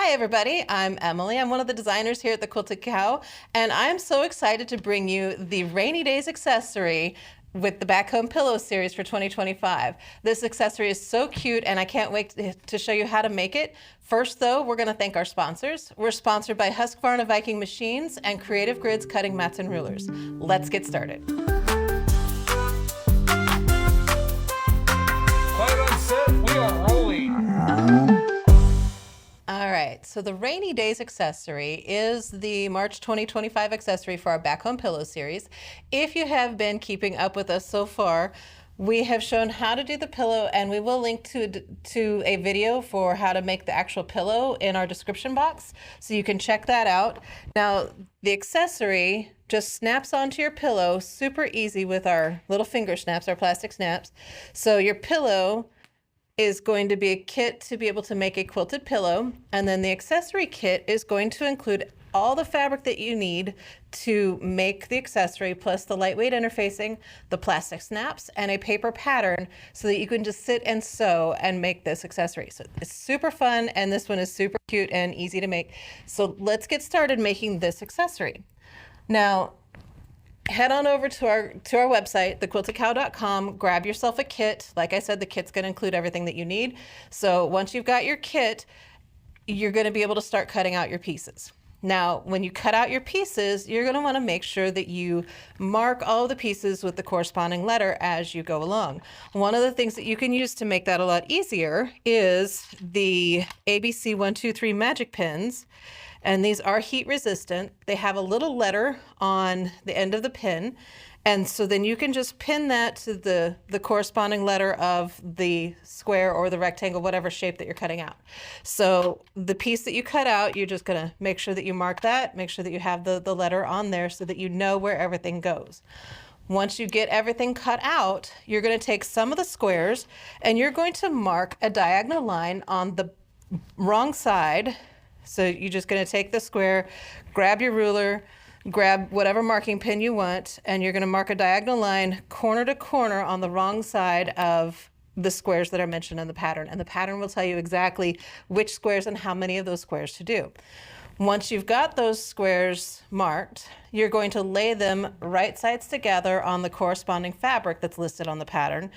Hi everybody, I'm Emily. I'm one of the designers here at the Quilted Cow, and I'm so excited to bring you the Rainy Days accessory with the Back Home Pillow series for 2025. This accessory is so cute and I can't wait to show you how to make it. First though, we're going to thank our sponsors. We're sponsored by Husqvarna Viking Machines and Creative Grids Cutting Mats and Rulers. Let's get started. Quiet on set, we are rolling. All right, so the Rainy Days accessory is the March 2025 accessory for our Back Home Pillow series. If you have been keeping up with us so far, we have shown how to do the pillow, and we will link to a video for how to make the actual pillow in our description box, so you can check that out. Now, the accessory just snaps onto your pillow super easy with our little finger snaps, our plastic snaps. So your pillow is going to be a kit to be able to make a quilted pillow, and then the accessory kit is going to include all the fabric that you need to make the accessory, plus the lightweight interfacing, the plastic snaps, and a paper pattern so that you can just sit and sew and make this accessory. So it's super fun, and this one is super cute and easy to make. So let's get started making this accessory. Now, head on over to our website, thequiltedcow.com, grab yourself a kit. Like I said, the kit's going to include everything that you need. So once you've got your kit, you're going to be able to start cutting out your pieces. Now, when you cut out your pieces, you're going to want to make sure that you mark all the pieces with the corresponding letter as you go along. One of the things that you can use to make that a lot easier is the ABC 123 magic pins. And these are heat resistant. They have a little letter on the end of the pin. And so then you can just pin that to the corresponding letter of the square or the rectangle, whatever shape that you're cutting out. So the piece that you cut out, you're just gonna make sure that you mark that, make sure that you have the letter on there so that you know where everything goes. Once you get everything cut out, you're gonna take some of the squares and you're going to mark a diagonal line on the wrong side. So you're just going to take the square, grab your ruler, grab whatever marking pin you want, and you're going to mark a diagonal line corner to corner on the wrong side of the squares that are mentioned in the pattern. And the pattern will tell you exactly which squares and how many of those squares to do. Once you've got those squares marked, you're going to lay them right sides together on the corresponding fabric that's listed on the pattern.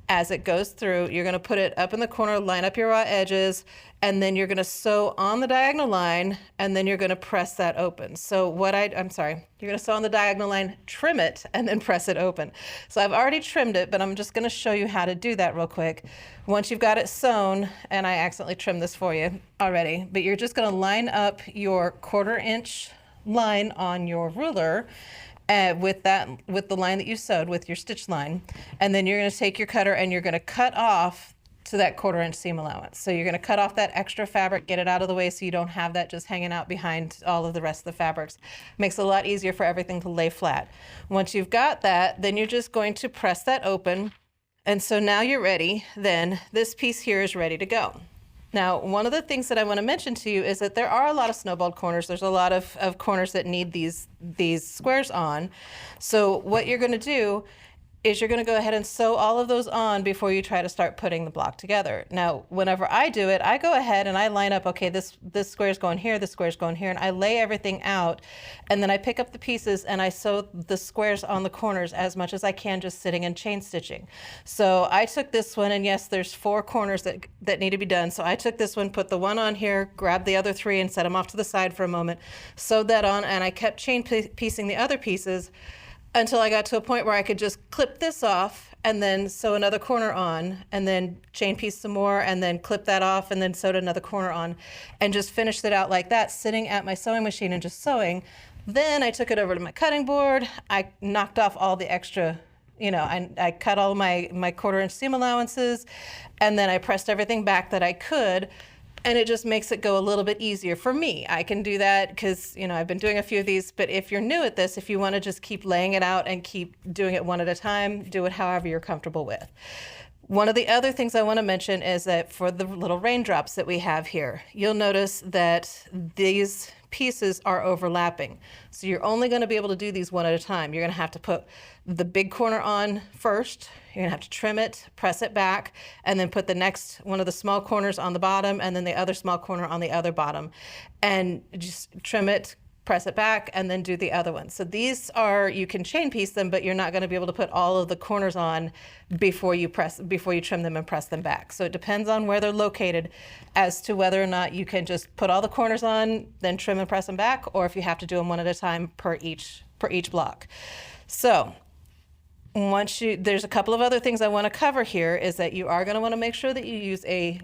As it goes through, you're going to put it up in the corner, line up your raw edges, and then you're going to sew on the diagonal line, and then you're going to press that open. So you're going to sew on the diagonal line, trim it, and then press it open. So I've already trimmed it, but I'm just going to show you how to do that real quick. Once you've got it sewn, and I accidentally trimmed this for you already, but you're just going to line up your 1/4 inch line on your ruler, with the line that you sewed with your stitch line, and then you're going to take your cutter and you're going to cut off to that 1/4 inch seam allowance. So you're going to cut off that extra fabric, get it out of the way so you don't have that just hanging out behind all of the rest of the fabrics. Makes it a lot easier for everything to lay flat. Once you've got that, then you're just going to press that open, and so now you're ready. Then this piece here is ready to go. Now, one of the things that I want to mention to you is that there are a lot of snowballed corners. There's a lot of corners that need these squares on. So what you're going to do is you're going to go ahead and sew all of those on before you try to start putting the block together. Now, whenever I do it, I go ahead and I line up, okay, this square is going here, this square is going here, and I lay everything out, and then I pick up the pieces and I sew the squares on the corners as much as I can, just sitting and chain stitching. So I took this one, and yes, there's 4 corners that need to be done. So I took this one, put the one on here, grabbed the other 3 and set them off to the side for a moment, sewed that on, and I kept chain piecing the other pieces until I got to a point where I could just clip this off and then sew another corner on, and then chain piece some more, and then clip that off, and then sewed another corner on, and just finished it out like that, sitting at my sewing machine and just sewing. Then I took it over to my cutting board. I knocked off all the extra, I cut all my 1/4 inch seam allowances, and then I pressed everything back that I could. And it just makes it go a little bit easier for me. I can do that because, I've been doing a few of these, but if you're new at this, if you want to just keep laying it out and keep doing it one at a time, do it however you're comfortable with. One of the other things I want to mention is that for the little raindrops that we have here, you'll notice that these pieces are overlapping. So you're only going to be able to do these one at a time. You're going to have to put the big corner on first. You're going to have to trim it, press it back, and then put the next one of the small corners on the bottom, and then the other small corner on the other bottom. And just trim it, press it back, and then do the other one. So these are, you can chain piece them, but you're not going to be able to put all of the corners on before you trim them and press them back. So it depends on where they're located as to whether or not you can just put all the corners on, then trim and press them back, or if you have to do them one at a time per each block. So there's a couple of other things I want to cover here, is that you are going to want to make sure that you use a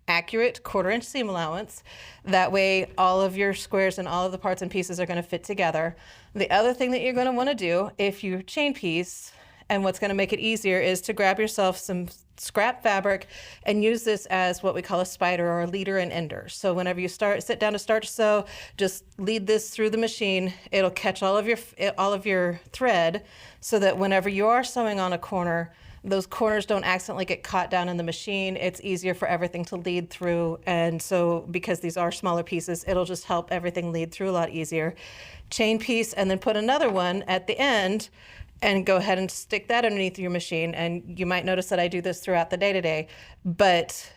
accurate 1/4 inch seam allowance. That way all of your squares and all of the parts and pieces are going to fit together. The other thing that you're going to want to do if you chain piece, and what's going to make it easier, is to grab yourself some scrap fabric and use this as what we call a spider or a leader and ender. So whenever you sit down to start to sew, just lead this through the machine. It'll catch all of your thread, so that whenever you are sewing on a corner, those corners don't accidentally get caught down in the machine. It's easier for everything to lead through. And so because these are smaller pieces, it'll just help everything lead through a lot easier. Chain piece and then put another one at the end and go ahead and stick that underneath your machine. And you might notice that I do this throughout the day today, but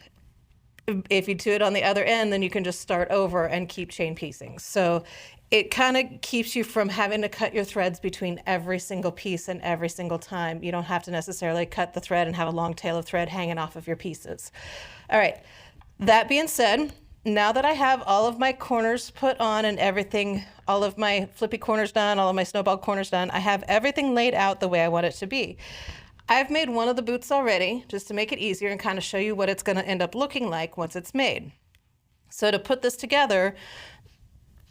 if you do it on the other end, then you can just start over and keep chain piecing. So it kind of keeps you from having to cut your threads between every single piece and every single time. You don't have to necessarily cut the thread and have a long tail of thread hanging off of your pieces. All right, that being said, now that I have all of my corners put on and everything, all of my flippy corners done, all of my snowball corners done, I have everything laid out the way I want it to be. I've made one of the boots already just to make it easier and kind of show you what it's going to end up looking like once it's made. So to put this together,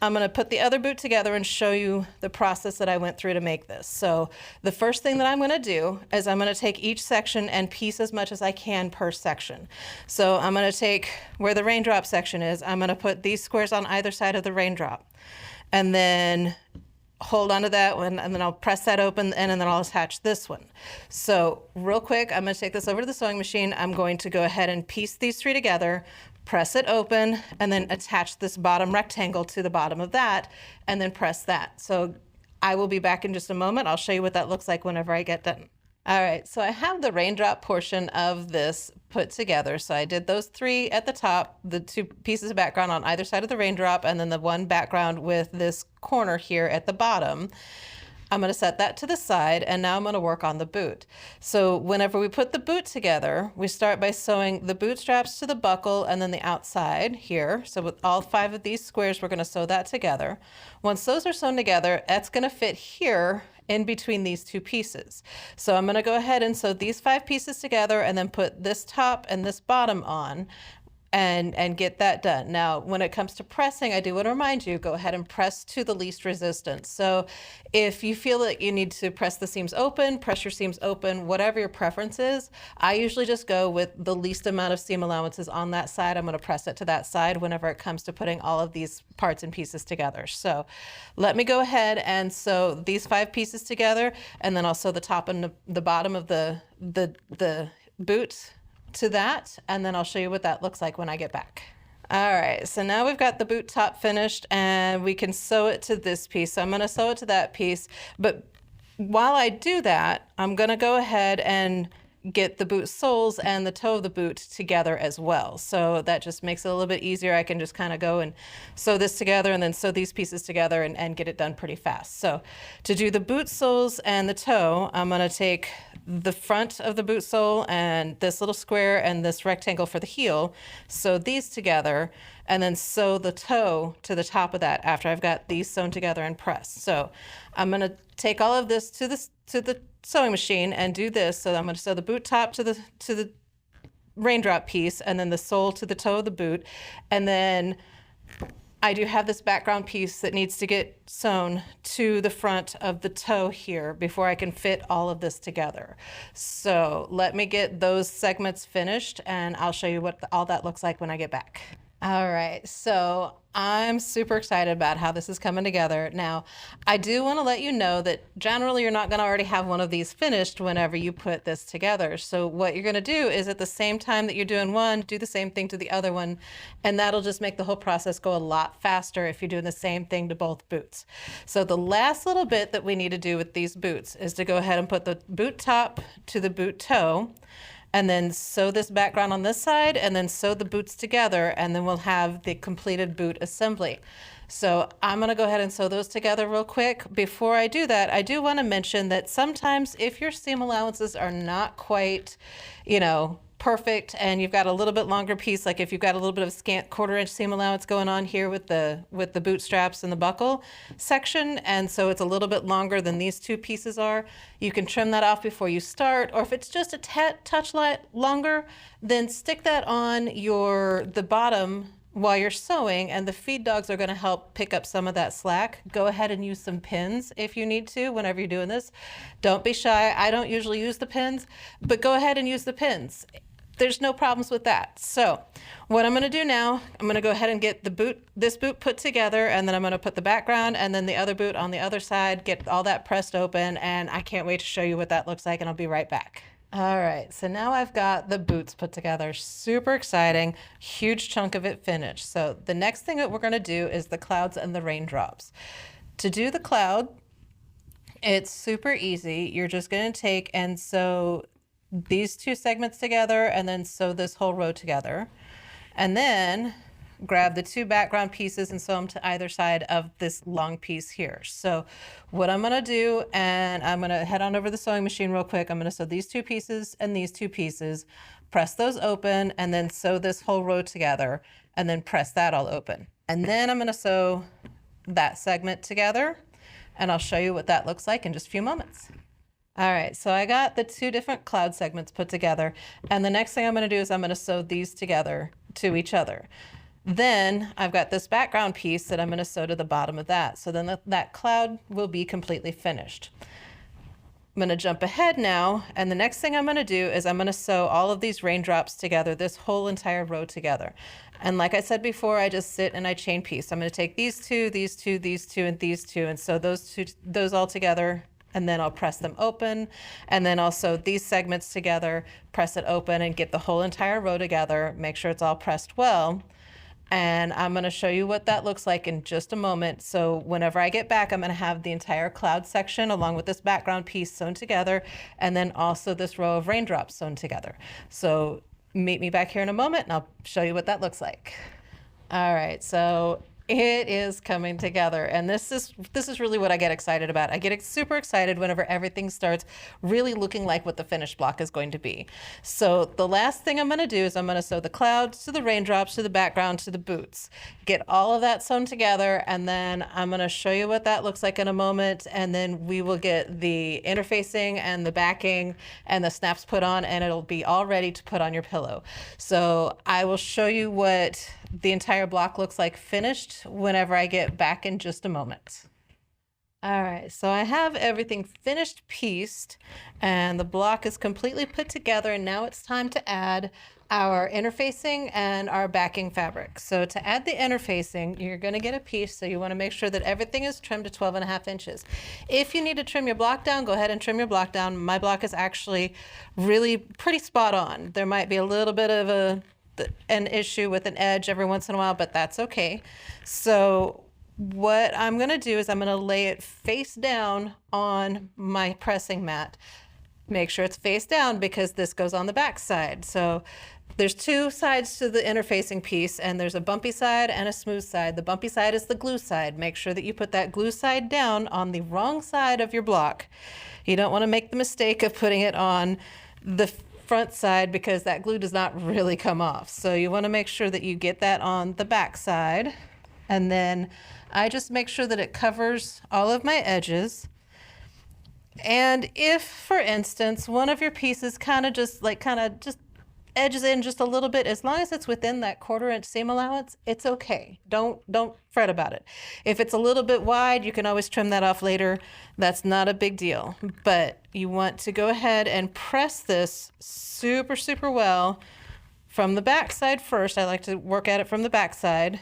I'm going to put the other boot together and show you the process that I went through to make this. So the first thing that I'm going to do is I'm going to take each section and piece as much as I can per section. So I'm going to take where the raindrop section is, I'm going to put these squares on either side of the raindrop, and then hold onto that one, and then I'll press that open, and then I'll attach this one. So real quick, I'm going to take this over to the sewing machine. I'm going to go ahead and piece these three together, press it open, and then attach this bottom rectangle to the bottom of that, and then press that. So I will be back in just a moment. I'll show you what that looks like whenever I get done. All right, so I have the raindrop portion of this put together. So I did those three at the top, the two pieces of background on either side of the raindrop, and then the one background with this corner here at the bottom. I'm going to set that to the side, and now I'm going to work on the boot. So whenever we put the boot together, we start by sewing the boot straps to the buckle and then the outside here. So with all 5 of these squares, we're going to sew that together. Once those are sewn together, that's going to fit here in between these 2 pieces. So I'm going to go ahead and sew these 5 pieces together and then put this top and this bottom on and get that done. Now, when it comes to pressing, I do want to remind you, go ahead and press to the least resistance. So if you feel that you need to press the seams open, press your seams open, whatever your preference is, I usually just go with the least amount of seam allowances on that side. I'm going to press it to that side whenever it comes to putting all of these parts and pieces together. So let me go ahead and sew these 5 pieces together, and then I'll sew the top and the bottom of the boot to that, and then I'll show you what that looks like when I get back. All right, so now we've got the boot top finished, and we can sew it to this piece. So I'm going to sew it to that piece, but while I do that, I'm going to go ahead and get the boot soles and the toe of the boot together as well. So that just makes it a little bit easier. I can just kind of go and sew this together and then sew these pieces together and get it done pretty fast. So to do the boot soles and the toe, I'm going to take the front of the boot sole and this little square and this rectangle for the heel, sew these together, and then sew the toe to the top of that after I've got these sewn together and pressed. So I'm going to take all of this to the sewing machine and do this. So I'm going to sew the boot top to the raindrop piece, and then the sole to the toe of the boot, and then I do have this background piece that needs to get sewn to the front of the toe here before I can fit all of this together. So let me get those segments finished, and I'll show you what all that looks like when I get back. All right, so I'm super excited about how this is coming together. Now, I do want to let you know that generally you're not going to already have one of these finished whenever you put this together. So what you're going to do is at the same time that you're doing one, do the same thing to the other one, and that'll just make the whole process go a lot faster if you're doing the same thing to both boots. So the last little bit that we need to do with these boots is to go ahead and put the boot top to the boot toe, and then sew this background on this side, and then sew the boots together, and then we'll have the completed boot assembly. So I'm gonna go ahead and sew those together real quick. Before I do that, I do wanna mention that sometimes if your seam allowances are not quite, perfect, and you've got a little bit longer piece, like if you've got a little bit of scant 1/4 inch seam allowance going on here with the boot straps and the buckle section, and so it's a little bit longer than these two pieces are, you can trim that off before you start. Or if it's just a touch longer, then stick that on the bottom while you're sewing, and the feed dogs are going to help pick up some of that slack. Go ahead and use some pins if you need to whenever you're doing this. Don't be shy. I don't usually use the pins, but go ahead and use the pins. There's no problems with that. So what I'm going to do now, I'm going to go ahead and get this boot put together, and then I'm going to put the background and then the other boot on the other side, get all that pressed open, and I can't wait to show you what that looks like, and I'll be right back. All right, so now I've got the boots put together. Super exciting, huge chunk of it finished. So the next thing that we're going to do is the clouds and the raindrops. To do the cloud, it's super easy. You're just going to take and sew these two segments together, and then sew this whole row together, and then grab the two background pieces and sew them to either side of this long piece here. So what I'm going to do, and I'm going to head on over the sewing machine real quick, I'm going to sew these two pieces and these two pieces, press those open, and then sew this whole row together, and then press that all open. And then I'm going to sew that segment together, and I'll show you what that looks like in just a few moments. All right, so I got the two different cloud segments put together, and the next thing I'm going to do is I'm going to sew these together to each other. Then I've got this background piece that I'm going to sew to the bottom of that. So then that cloud will be completely finished. I'm going to jump ahead now, and the next thing I'm going to do is I'm going to sew all of these raindrops together, this whole entire row together. And like I said before, I just sit and I chain piece. I'm going to take these two, these two, these two, and these two, and sew those all together, and then I'll press them open, and then I'll sew these segments together, press it open, and get the whole entire row together, make sure it's all pressed well. And I'm going to show you what that looks like in just a moment. So whenever I get back, I'm going to have the entire cloud section along with this background piece sewn together, and then also this row of raindrops sewn together. So meet me back here in a moment, and I'll show you what that looks like. All right, so it is coming together, and this is really what I get excited about. I get super excited whenever everything starts really looking like what the finished block is going to be. So the last thing I'm going to do is I'm going to sew the clouds to the raindrops to the background to the boots. Get all of that sewn together, and then I'm going to show you what that looks like in a moment, and then we will get the interfacing and the backing and the snaps put on, and it'll be all ready to put on your pillow. So I will show you what the entire block looks like finished whenever I get back in just a moment. All right, so I have everything finished pieced, and the block is completely put together, and now it's time to add our interfacing and our backing fabric. So to add the interfacing, you're going to get a piece, so you want to make sure that everything is trimmed to 12.5 inches. If you need to trim your block down, go ahead and trim your block down. My block is actually really pretty spot on. There might be a little bit of an issue with an edge every once in a while, but that's okay. So what I'm going to do is I'm going to lay it face down on my pressing mat. Make sure it's face down because this goes on the back side. So there's two sides to the interfacing piece, and there's a bumpy side and a smooth side. The bumpy side is the glue side. Make sure that you put that glue side down on the wrong side of your block. You don't want to make the mistake of putting it on the front side because that glue does not really come off. So you want to make sure that you get that on the back side, and then I just make sure that it covers all of my edges. And if, for instance, one of your pieces kind of just edges in just a little bit, as long as it's within that 1/4 inch seam allowance, it's okay. Don't fret about it. If it's a little bit wide, you can always trim that off later. That's not a big deal. But you want to go ahead and press this super, super well from the back side first. I like to work at it from the back side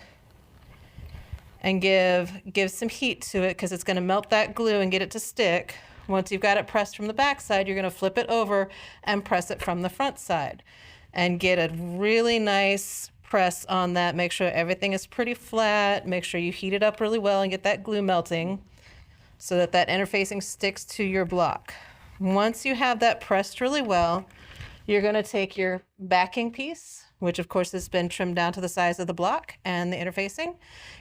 and give some heat to it because it's going to melt that glue and get it to stick. Once you've got it pressed from the back side, you're going to flip it over and press it from the front side and get a really nice press on that. Make sure everything is pretty flat. Make sure you heat it up really well and get that glue melting so that that interfacing sticks to your block. Once you have that pressed really well, you're going to take your backing piece, which of course has been trimmed down to the size of the block and the interfacing.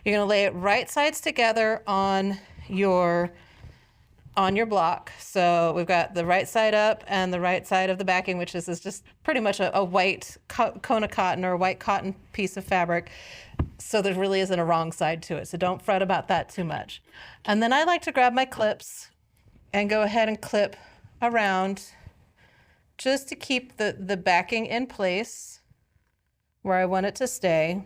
You're going to lay it right sides together on your block. So we've got the right side up and the right side of the backing, which is just pretty much a white cone of cotton or a white cotton piece of fabric. So there really isn't a wrong side to it. So don't fret about that too much. And then I like to grab my clips and go ahead and clip around just to keep the backing in place where I want it to stay.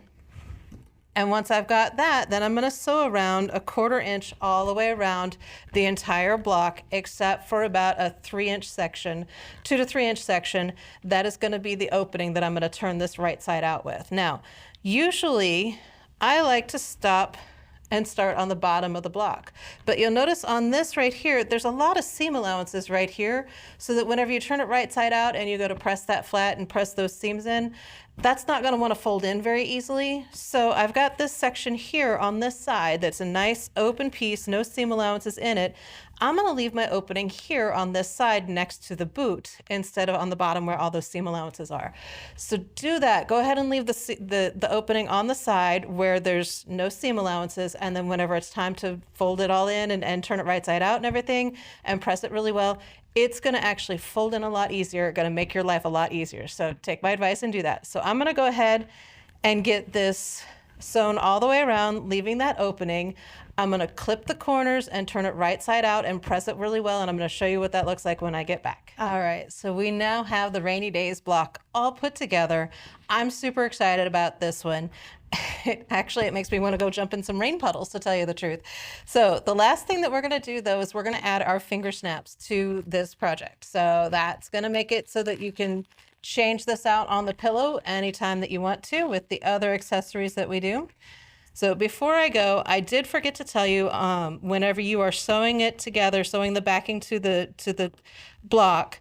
And once I've got that, then I'm going to sew around 1/4 inch all the way around the entire block, except for about a 3-inch section, 2 to 3 inch section. That is going to be the opening that I'm going to turn this right side out with. Now, usually I like to stop and start on the bottom of the block. But you'll notice on this right here, there's a lot of seam allowances right here, so that whenever you turn it right side out and you go to press that flat and press those seams in, that's not going to want to fold in very easily. So I've got this section here on this side that's a nice open piece, no seam allowances in it. I'm going to leave my opening here on this side next to the boot instead of on the bottom where all those seam allowances are. So do that. Go ahead and leave the opening on the side where there's no seam allowances, and then whenever it's time to fold it all in and turn it right side out and everything and press it really well, it's going to actually fold in a lot easier, going to make your life a lot easier. So take my advice and do that. So I'm going to go ahead and get this sewn all the way around, leaving that opening. I'm going to clip the corners and turn it right side out and press it really well, and I'm going to show you what that looks like when I get back. All right, so we now have the rainy days block all put together. I'm super excited about this one. Actually, it makes me want to go jump in some rain puddles, to tell you the truth. So the last thing that we're going to do, though, is we're going to add our finger snaps to this project. So that's going to make it so that you can change this out on the pillow anytime that you want to with the other accessories that we do. So before I go, I did forget to tell you, whenever you are sewing it together, sewing the backing to the block,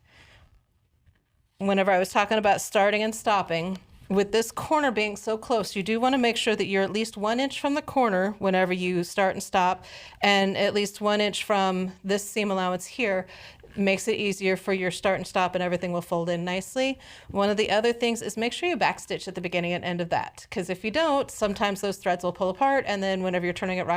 whenever I was talking about starting and stopping, with this corner being so close, you do want to make sure that you're at least 1 inch from the corner whenever you start and stop, and at least 1 inch from this seam allowance here. Makes it easier for your start and stop, and everything will fold in nicely. One of the other things is make sure you backstitch at the beginning and end of that, because if you don't, sometimes those threads will pull apart, and then whenever you're turning it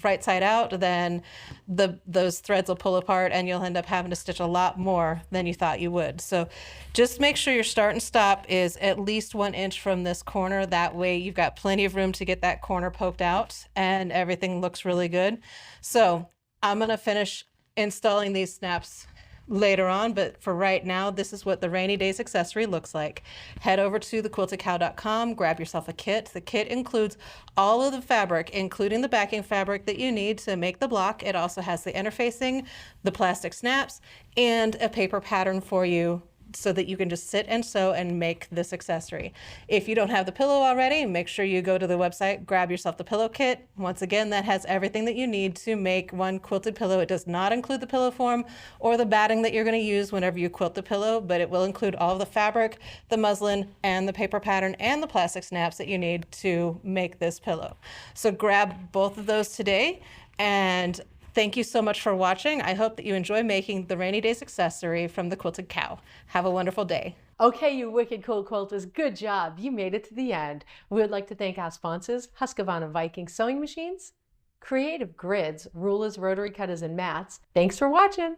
right side out, then those threads will pull apart and you'll end up having to stitch a lot more than you thought you would. So just make sure your start and stop is at least 1 inch from this corner. That way you've got plenty of room to get that corner poked out and everything looks really good. So I'm going to finish installing these snaps later on, but for right now, this is what the rainy days accessory looks like. Head over to thequiltedcow.com, grab yourself a kit. The kit includes all of the fabric, including the backing fabric that you need to make the block. It also has the interfacing, the plastic snaps, and a paper pattern for you so that you can just sit and sew and make this accessory. If you don't have the pillow already, make sure you go to the website, grab yourself the pillow kit. Once again, that has everything that you need to make one quilted pillow. It does not include the pillow form or the batting that you're going to use whenever you quilt the pillow, but it will include all of the fabric, the muslin, and the paper pattern, and the plastic snaps that you need to make this pillow. So grab both of those today, and thank you so much for watching. I hope that you enjoy making the rainy days accessory from the Quilted Cow. Have a wonderful day. Okay, you wicked cool quilters, good job. You made it to the end. We would like to thank our sponsors, Husqvarna Viking Sewing Machines, Creative Grids, rulers, rotary cutters, and mats. Thanks for watching.